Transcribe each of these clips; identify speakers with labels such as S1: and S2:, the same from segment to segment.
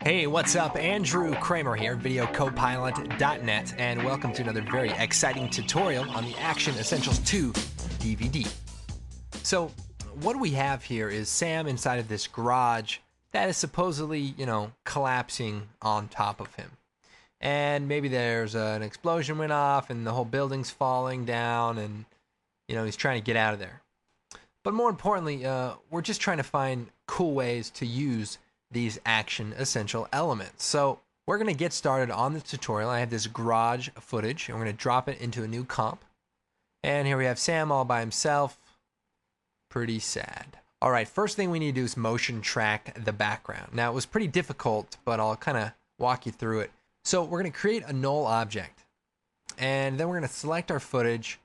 S1: Hey, what's up? Andrew Kramer here, videocopilot.net, and welcome to another very exciting tutorial on the Action Essentials 2 DVD. So, what we have here is Sam inside of this garage that is supposedly, collapsing on top of him. And maybe there's an explosion went off and the whole building's falling down and, he's trying to get out of there. But more importantly, we're just trying to find cool ways to use these action essential elements. So we're going to get started on the tutorial. I have this garage footage and we're going to drop it into a new comp. And here we have Sam all by himself. Pretty sad. All right, first thing we need to do is motion track the background. Now it was pretty difficult, but I'll kind of walk you through it. So we're going to create a null object. And then we're going to select our footage,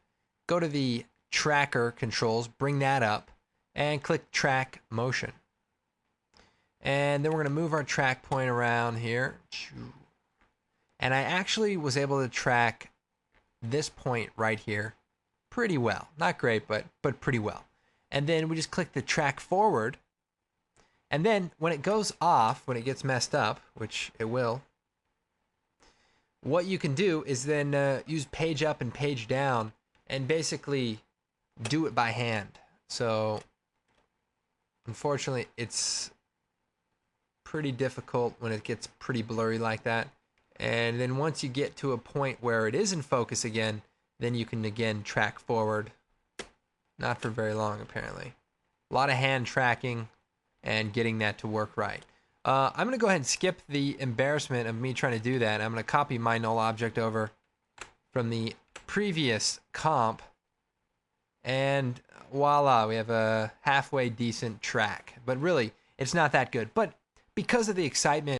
S1: go to the tracker controls, bring that up, and click track motion. And then we're going to move our track point around here. And I actually was able to track this point right here pretty well. Not great, but pretty well. And then we just click the track forward. And then when it goes off, when it gets messed up, which it will, what you can do is then use page up and page down and basically do it by hand. So unfortunately, it's pretty difficult when it gets pretty blurry like that. And then once you get to a point where it is in focus again, then you can again track forward. Not for very long, apparently. A lot of hand tracking and getting that to work right. I'm going to go ahead and skip the embarrassment of me trying to do that. I'm going to copy my null object over from the previous comp. And voila, we have a halfway decent track. But really, it's not that good. But because of the excitement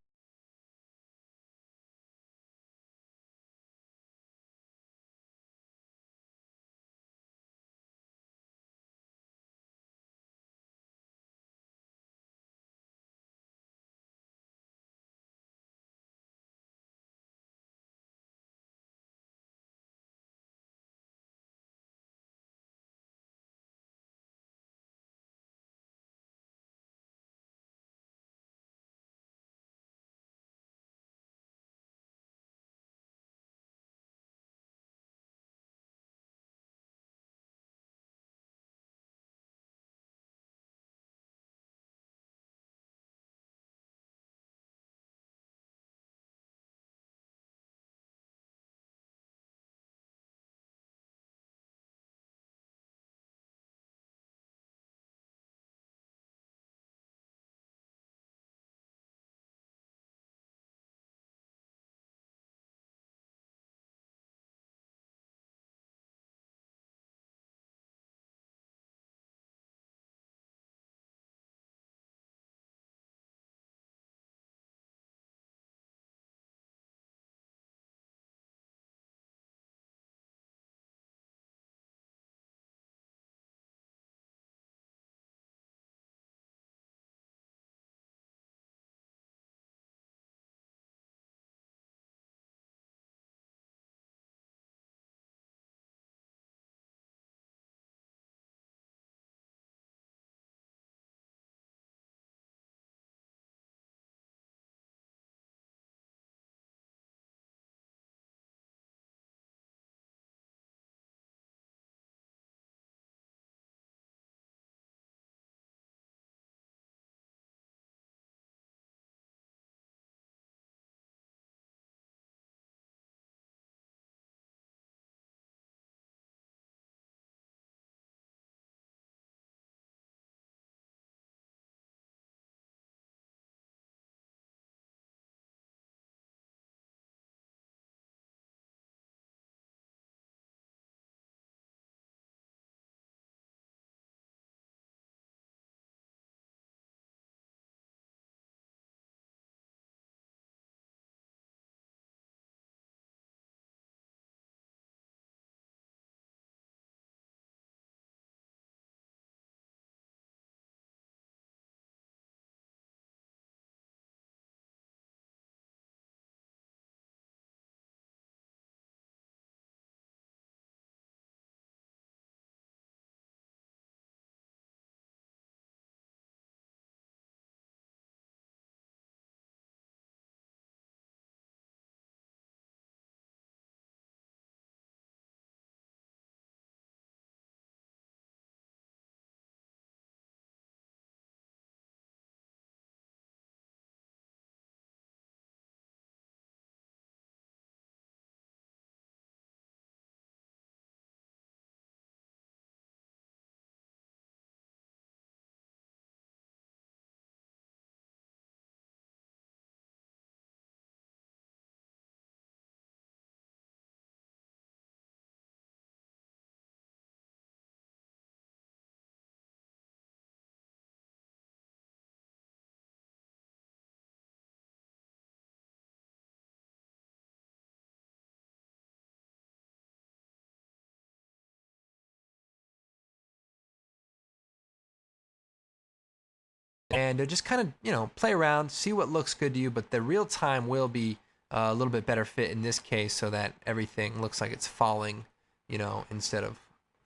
S1: and just kind of, you know, play around, see what looks good to you, but the real time will be a little bit better fit in this case so that everything looks like it's falling, you know, instead of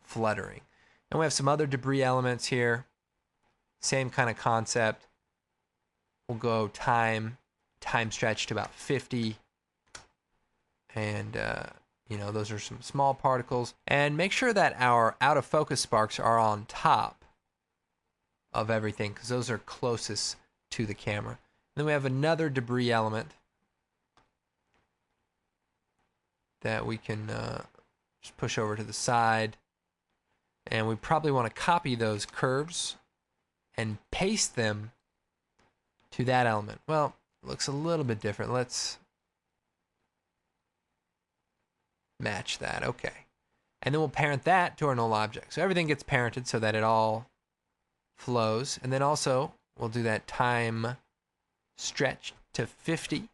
S1: fluttering. And we have some other debris elements here. Same kind of concept. We'll go time stretch to about 50. And, you know, those are some small particles. And make sure that our out of focus sparks are on top of everything, because those are closest to the camera. And then we have another debris element that we can just push over to the side. And we probably want to copy those curves and paste them to that element. Well, it looks a little bit different. Let's match that. Okay. And then we'll parent that to our null object. So everything gets parented so that it all flows. And then also we'll do that time stretch to 50.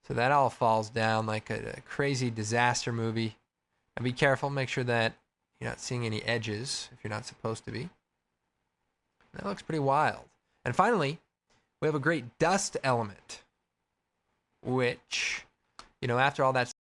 S1: So that all falls down like a crazy disaster movie. And be careful, make sure that you're not seeing any edges if you're not supposed to be. That looks pretty wild. And finally, we have a great dust element, which, you know, after all that's